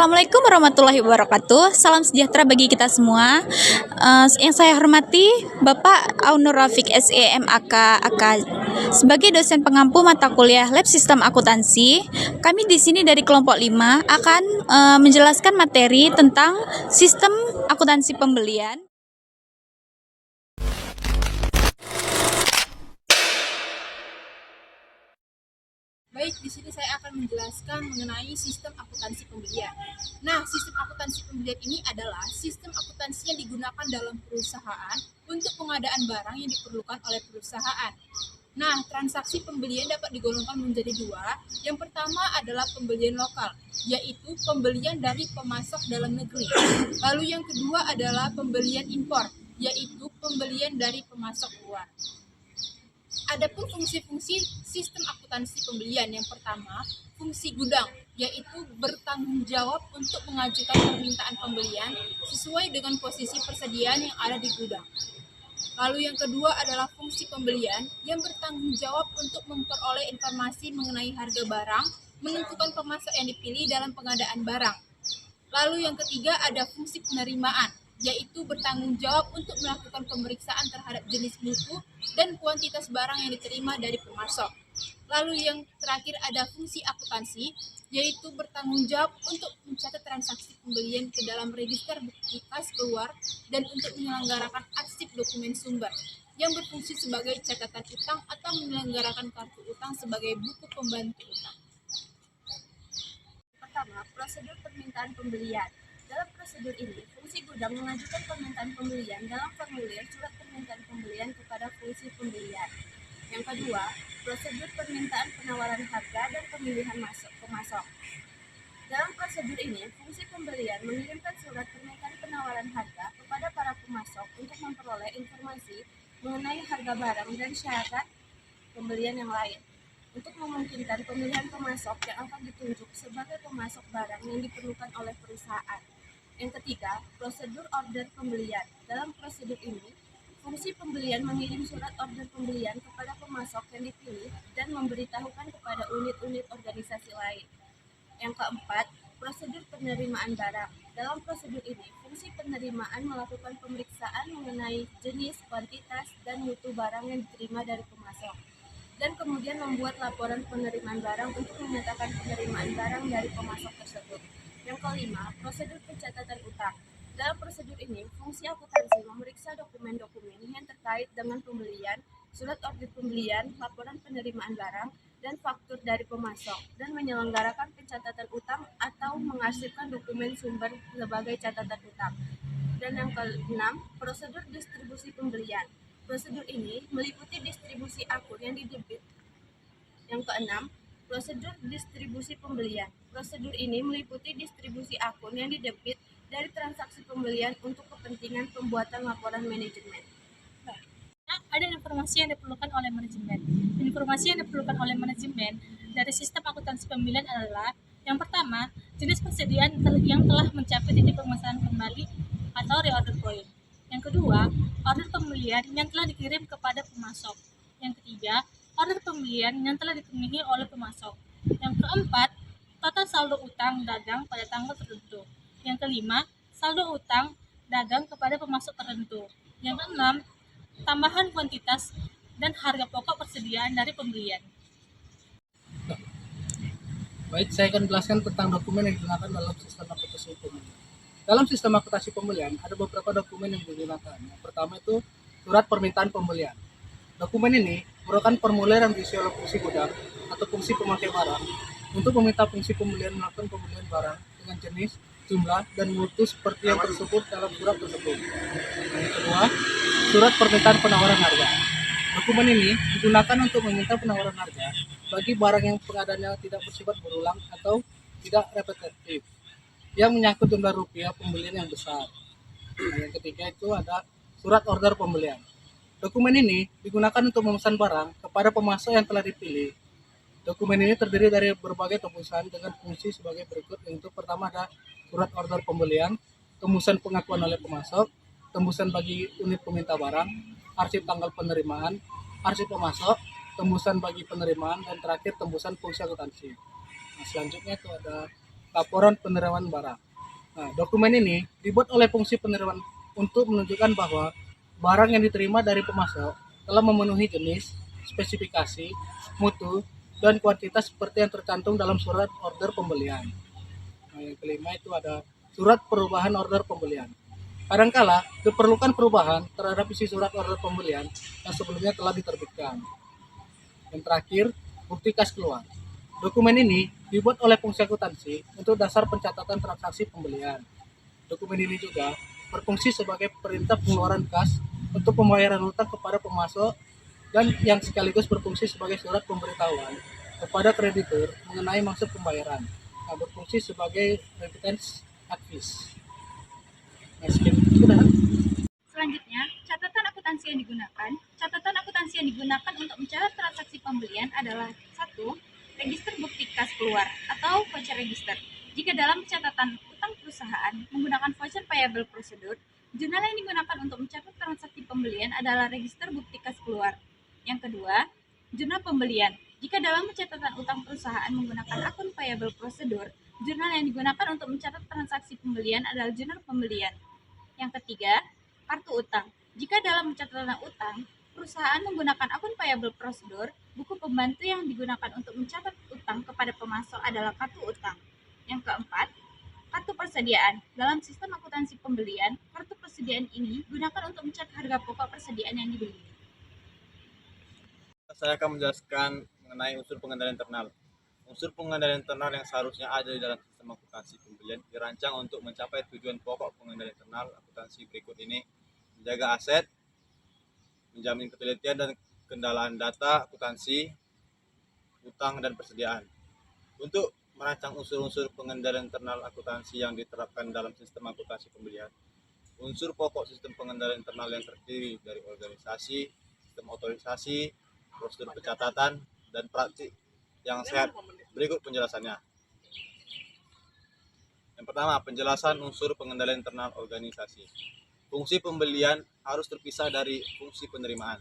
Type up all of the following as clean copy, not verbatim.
Assalamualaikum warahmatullahi wabarakatuh. Salam sejahtera bagi kita semua. Yang saya hormati Bapak Aunur Rafiq SEMAK AK. Sebagai dosen pengampu mata kuliah Lab Sistem Akuntansi, kami di sini dari kelompok 5 akan menjelaskan materi tentang sistem akuntansi pembelian. Baik, di sini saya akan menjelaskan mengenai sistem akuntansi pembelian. Nah, sistem akuntansi pembelian ini adalah sistem akuntansi yang digunakan dalam perusahaan untuk pengadaan barang yang diperlukan oleh perusahaan. Nah, transaksi pembelian dapat digolongkan menjadi dua. Yang pertama adalah pembelian lokal, yaitu pembelian dari pemasok dalam negeri. Lalu yang kedua adalah pembelian impor, yaitu pembelian dari pemasok luar. Adapun fungsi-fungsi sistem akuntansi pembelian, yang pertama, fungsi gudang, yaitu bertanggung jawab untuk mengajukan permintaan pembelian sesuai dengan posisi persediaan yang ada di gudang. Lalu yang kedua adalah fungsi pembelian yang bertanggung jawab untuk memperoleh informasi mengenai harga barang, menentukan pemasok yang dipilih dalam pengadaan barang. Lalu yang ketiga ada fungsi penerimaan, yaitu bertanggung jawab untuk melakukan pemeriksaan terhadap jenis mutu dan kuantitas barang yang diterima dari pemasok. Lalu yang terakhir ada fungsi akuntansi, yaitu bertanggung jawab untuk mencatat transaksi pembelian ke dalam register bukti kas keluar dan untuk menyelenggarakan arsip dokumen sumber yang berfungsi sebagai catatan utang atau menyelenggarakan kartu utang sebagai buku pembantu utang. Pertama, prosedur permintaan pembelian. Dalam prosedur ini, fungsi gudang mengajukan permintaan pembelian dalam formulir surat permintaan pembelian kepada fungsi pembelian. Yang kedua, prosedur permintaan penawaran harga dan pemilihan pemasok. Dalam prosedur ini, fungsi pembelian mengirimkan surat permintaan penawaran harga kepada para pemasok untuk memperoleh informasi mengenai harga barang dan syarat pembelian yang lain, untuk memungkinkan pemilihan pemasok yang akan ditunjuk sebagai pemasok barang yang diperlukan oleh perusahaan. Yang ketiga, prosedur order pembelian. Dalam prosedur ini, fungsi pembelian mengirim surat order pembelian kepada pemasok yang dipilih dan memberitahukan kepada unit-unit organisasi lain. Yang keempat, prosedur penerimaan barang. Dalam prosedur ini, fungsi penerimaan melakukan pemeriksaan mengenai jenis, kuantitas, dan mutu barang yang diterima dari pemasok, dan kemudian membuat laporan penerimaan barang untuk menyatakan penerimaan barang dari pemasok tersebut. Yang kelima, prosedur pencatatan utang. Dalam prosedur ini, fungsi akuntansi memeriksa dokumen-dokumen yang terkait dengan pembelian, surat order pembelian, laporan penerimaan barang, dan faktur dari pemasok, dan menyelenggarakan pencatatan utang atau mengarsipkan dokumen sumber sebagai catatan utang. Dan yang keenam, prosedur distribusi pembelian. Prosedur ini meliputi distribusi akun yang didebit. Yang keenam, prosedur distribusi pembelian. Prosedur ini meliputi distribusi akun yang didebit dari transaksi pembelian untuk kepentingan pembuatan laporan manajemen. Ada informasi yang diperlukan oleh manajemen. Informasi yang diperlukan oleh manajemen dari sistem akuntansi pembelian adalah: yang pertama, jenis persediaan yang telah mencapai titik pemesanan kembali atau reorder point. Yang kedua, order pembelian yang telah dikirim kepada pemasok. Yang ketiga, order pembelian yang telah dipenuhi oleh pemasok. Yang keempat, total saldo utang dagang pada tanggal tertentu. Yang kelima, saldo utang dagang kepada pemasok tertentu. Yang keenam, tambahan kuantitas dan harga pokok persediaan dari pembelian. Baik, saya akan jelaskan tentang dokumen yang digunakan dalam sistem akuntansi pembelian. Dalam sistem akuntansi pembelian ada beberapa dokumen yang digunakan. Yang pertama itu surat permintaan pembelian. Dokumen ini merupakan formulir yang diisi oleh fungsi gudang atau fungsi pemakai barang untuk meminta fungsi pembelian melakukan pembelian barang dengan jenis, jumlah, dan mutu seperti yang tersebut dalam surat tersebut. Yang kedua, surat permintaan penawaran harga. Dokumen ini digunakan untuk meminta penawaran harga bagi barang yang pengadaannya tidak bersifat berulang atau tidak repetitif, yang menyangkut jumlah rupiah pembelian yang besar. Nah, yang ketiga itu ada surat order pembelian. Dokumen ini digunakan untuk memesan barang kepada pemasok yang telah dipilih. Dokumen ini terdiri dari berbagai tembusan dengan fungsi sebagai berikut, yaitu pertama ada surat order pembelian, tembusan pengakuan oleh pemasok, tembusan bagi unit peminta barang, arsip tanggal penerimaan, arsip pemasok, tembusan bagi penerimaan, dan terakhir tembusan fungsi akuntansi. Nah, selanjutnya itu ada laporan penerimaan barang. Nah, dokumen ini dibuat oleh fungsi penerimaan untuk menunjukkan bahwa barang yang diterima dari pemasok telah memenuhi jenis, spesifikasi, mutu, dan kuantitas seperti yang tercantum dalam surat order pembelian. Nah, yang kelima itu ada surat perubahan order pembelian. Kadangkala diperlukan perubahan terhadap isi surat order pembelian yang sebelumnya telah diterbitkan. Yang terakhir, bukti kas keluar. Dokumen ini dibuat oleh fungsi akuntansi untuk dasar pencatatan transaksi pembelian. Dokumen ini juga berfungsi sebagai perintah pengeluaran kas untuk pembayaran hutang kepada pemasok dan yang sekaligus berfungsi sebagai surat pemberitahuan kepada kreditur mengenai maksud pembayaran. Nah, berfungsi sebagai remittance advice. Nah, sekian sudah. Selanjutnya, catatan akuntansi yang digunakan. Catatan akuntansi yang digunakan untuk mencatat transaksi pembelian adalah 1. Register bukti kas keluar atau voucher register. Jika dalam catatan utang perusahaan menggunakan voucher payable procedure, jurnal yang digunakan untuk mencatat transaksi pembelian adalah register bukti kas keluar. Yang kedua, jurnal pembelian. Jika dalam catatan utang perusahaan menggunakan akun payable procedure, jurnal yang digunakan untuk mencatat transaksi pembelian adalah jurnal pembelian. Yang ketiga, kartu utang. Jika dalam catatan utang, perusahaan menggunakan akun payable procedure, buku pembantu yang digunakan untuk mencatat utang kepada pemasok adalah kartu utang. Yang keempat, kartu persediaan. Dalam sistem akuntansi pembelian, kartu persediaan ini gunakan untuk mencatat harga pokok persediaan yang dibeli. Saya akan menjelaskan mengenai unsur pengendalian internal. Unsur pengendalian internal yang seharusnya ada di dalam sistem akuntansi pembelian dirancang untuk mencapai tujuan pokok pengendalian internal akuntansi berikut ini: menjaga aset, menjamin ketelitian dan kendalaan data akuntansi, utang, dan persediaan. Untuk merancang unsur-unsur pengendalian internal akuntansi yang diterapkan dalam sistem akuntansi pembelian, unsur pokok sistem pengendalian internal yang terdiri dari organisasi, sistem otorisasi, prosedur pencatatan, dan praktik yang sehat. Berikut penjelasannya. Yang pertama, penjelasan unsur pengendalian internal organisasi. Fungsi pembelian harus terpisah dari fungsi penerimaan.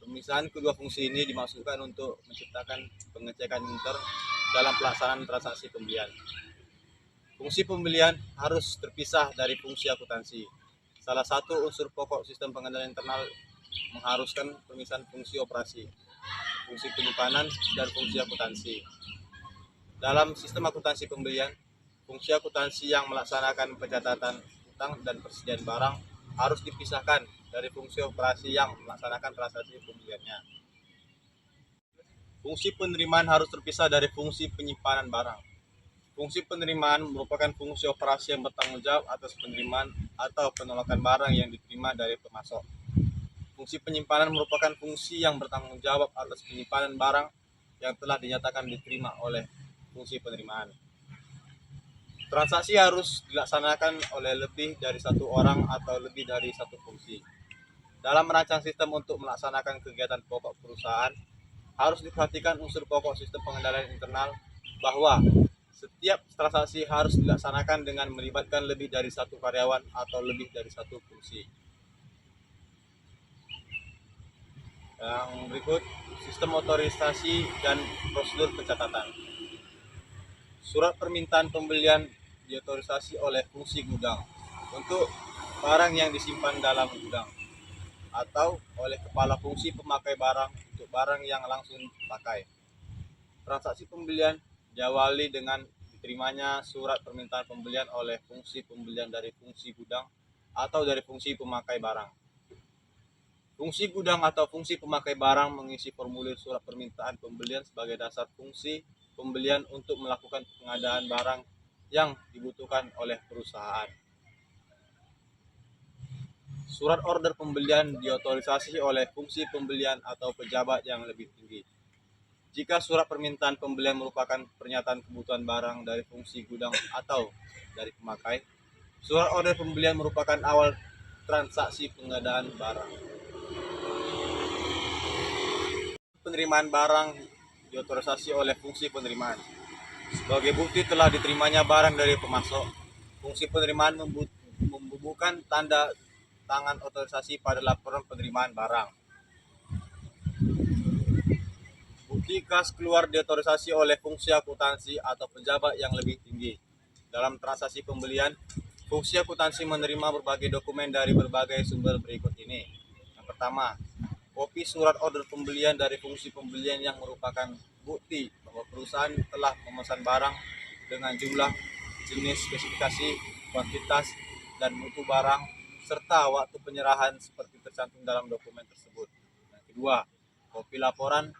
Pemisahan kedua fungsi ini dimaksudkan untuk menciptakan pengecekan inter dalam pelaksanaan transaksi pembelian. Fungsi pembelian harus terpisah dari fungsi akuntansi. Salah satu unsur pokok sistem pengendalian internal mengharuskan pemisahan fungsi operasi, fungsi penyimpanan, dan fungsi akuntansi. Dalam sistem akuntansi pembelian, fungsi akuntansi yang melaksanakan pencatatan utang dan persediaan barang harus dipisahkan dari fungsi operasi yang melaksanakan transaksi pembeliannya. Fungsi penerimaan harus terpisah dari fungsi penyimpanan barang. Fungsi penerimaan merupakan fungsi operasi yang bertanggung jawab atas penerimaan atau penolakan barang yang diterima dari pemasok. Fungsi penyimpanan merupakan fungsi yang bertanggung jawab atas penyimpanan barang yang telah dinyatakan diterima oleh fungsi penerimaan. Transaksi harus dilaksanakan oleh lebih dari satu orang atau lebih dari satu fungsi. Dalam merancang sistem untuk melaksanakan kegiatan pokok perusahaan, harus diperhatikan unsur pokok sistem pengendalian internal bahwa setiap transaksi harus dilaksanakan dengan melibatkan lebih dari satu karyawan atau lebih dari satu fungsi. Yang berikut, sistem otorisasi dan prosedur pencatatan. Surat permintaan pembelian diotorisasi oleh fungsi gudang untuk barang yang disimpan dalam gudang, atau oleh kepala fungsi pemakai barang untuk barang yang langsung dipakai. Transaksi pembelian diawali dengan diterimanya surat permintaan pembelian oleh fungsi pembelian dari fungsi gudang atau dari fungsi pemakai barang. Fungsi gudang atau fungsi pemakai barang mengisi formulir surat permintaan pembelian sebagai dasar fungsi pembelian untuk melakukan pengadaan barang yang dibutuhkan oleh perusahaan. Surat order pembelian diotorisasi oleh fungsi pembelian atau pejabat yang lebih tinggi. Jika surat permintaan pembelian merupakan pernyataan kebutuhan barang dari fungsi gudang atau dari pemakai, surat order pembelian merupakan awal transaksi pengadaan barang. Penerimaan barang diotorisasi oleh fungsi penerimaan. Sebagai bukti telah diterimanya barang dari pemasok, fungsi penerimaan membubuhkan tanda tangan otorisasi pada laporan penerimaan barang. Bukti kas keluar diotorisasi oleh fungsi akuntansi atau pejabat yang lebih tinggi. Dalam transaksi pembelian, fungsi akuntansi menerima berbagai dokumen dari berbagai sumber berikut ini. Yang pertama, kopi surat order pembelian dari fungsi pembelian yang merupakan bukti bahwa perusahaan telah memesan barang dengan jumlah, jenis, spesifikasi, kuantitas, dan mutu barang, serta waktu penyerahan seperti tercantum dalam dokumen tersebut. Yang kedua, kopi laporan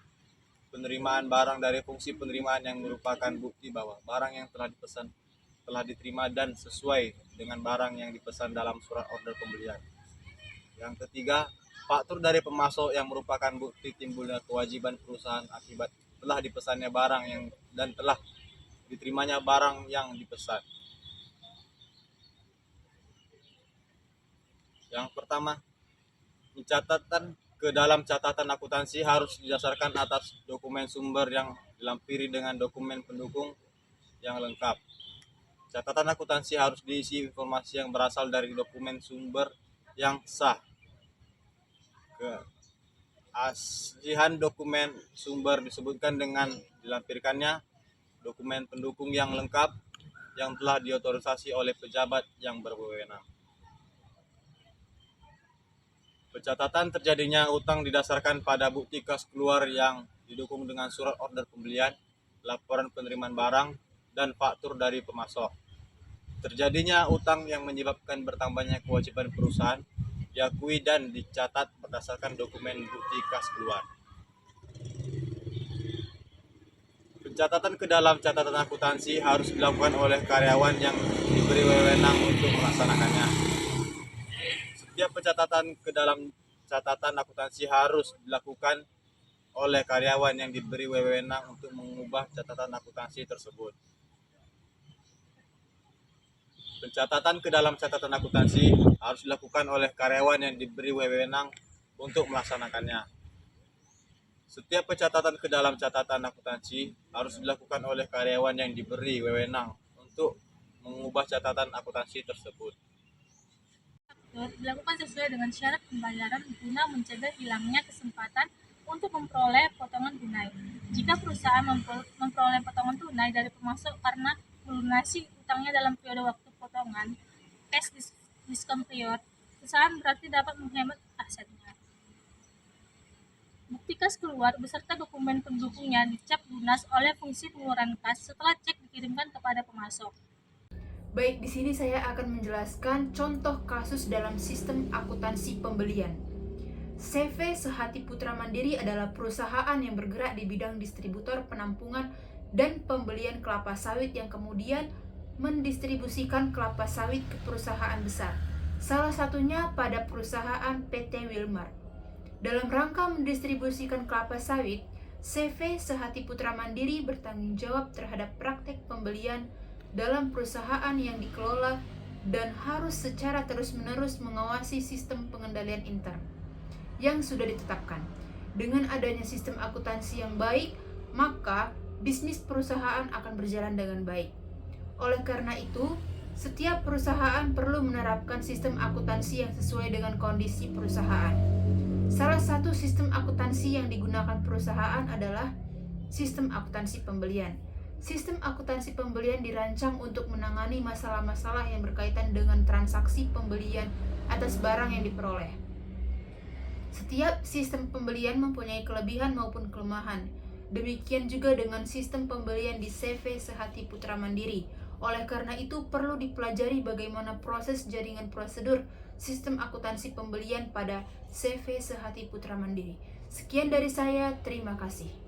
penerimaan barang dari fungsi penerimaan yang merupakan bukti bahwa barang yang telah dipesan telah diterima dan sesuai dengan barang yang dipesan dalam surat order pembelian. Yang ketiga, faktur dari pemasok yang merupakan bukti timbulnya kewajiban perusahaan akibat telah dipesannya barang dan telah diterimanya barang yang dipesan. Yang pertama, pencatatan ke dalam catatan akuntansi harus didasarkan atas dokumen sumber yang dilampiri dengan dokumen pendukung yang lengkap. Catatan akuntansi harus diisi informasi yang berasal dari dokumen sumber yang sah. Keaslihan dokumen sumber disebutkan dengan dilampirkannya dokumen pendukung yang lengkap yang telah diotorisasi oleh pejabat yang berwenang. Pencatatan terjadinya utang didasarkan pada bukti kas keluar yang didukung dengan surat order pembelian, laporan penerimaan barang, dan faktur dari pemasok. Terjadinya utang yang menyebabkan bertambahnya kewajiban perusahaan diakui dan dicatat berdasarkan dokumen bukti kas keluar. Pencatatan ke dalam catatan akuntansi harus dilakukan oleh karyawan yang diberi wewenang untuk melaksanakannya. Setiap pencatatan ke dalam catatan akuntansi harus dilakukan oleh karyawan yang diberi wewenang untuk mengubah catatan akuntansi tersebut. Pencatatan ke dalam catatan akuntansi harus dilakukan oleh karyawan yang diberi wewenang untuk melaksanakannya. Setiap pencatatan ke dalam catatan akuntansi harus dilakukan oleh karyawan yang diberi wewenang untuk mengubah catatan akuntansi tersebut. Dilakukan sesuai dengan syarat pembayaran guna mencegah hilangnya kesempatan untuk memperoleh potongan tunai. Jika perusahaan memperoleh potongan tunai dari pemasok karena melunasi utangnya dalam periode waktu potongan cash discount period, perusahaan berarti dapat menghemat asetnya. Bukti kas keluar beserta dokumen pendukungnya dicap lunas oleh fungsi pengeluaran kas setelah cek dikirimkan kepada pemasok. Baik, di sini saya akan menjelaskan contoh kasus dalam sistem akuntansi pembelian. CV Sehati Putra Mandiri adalah perusahaan yang bergerak di bidang distributor penampungan dan pembelian kelapa sawit yang kemudian mendistribusikan kelapa sawit ke perusahaan besar. Salah satunya pada perusahaan PT Wilmar. Dalam rangka mendistribusikan kelapa sawit, CV Sehati Putra Mandiri bertanggung jawab terhadap praktek pembelian dalam perusahaan yang dikelola dan harus secara terus-menerus mengawasi sistem pengendalian intern yang sudah ditetapkan. Dengan adanya sistem akuntansi yang baik, maka bisnis perusahaan akan berjalan dengan baik. Oleh karena itu, setiap perusahaan perlu menerapkan sistem akuntansi yang sesuai dengan kondisi perusahaan. Salah satu sistem akuntansi yang digunakan perusahaan adalah sistem akuntansi pembelian. Sistem akuntansi pembelian dirancang untuk menangani masalah-masalah yang berkaitan dengan transaksi pembelian atas barang yang diperoleh. Setiap sistem pembelian mempunyai kelebihan maupun kelemahan. Demikian juga dengan sistem pembelian di CV Sehati Putra Mandiri. Oleh karena itu, perlu dipelajari bagaimana proses jaringan prosedur sistem akuntansi pembelian pada CV Sehati Putra Mandiri. Sekian dari saya, terima kasih.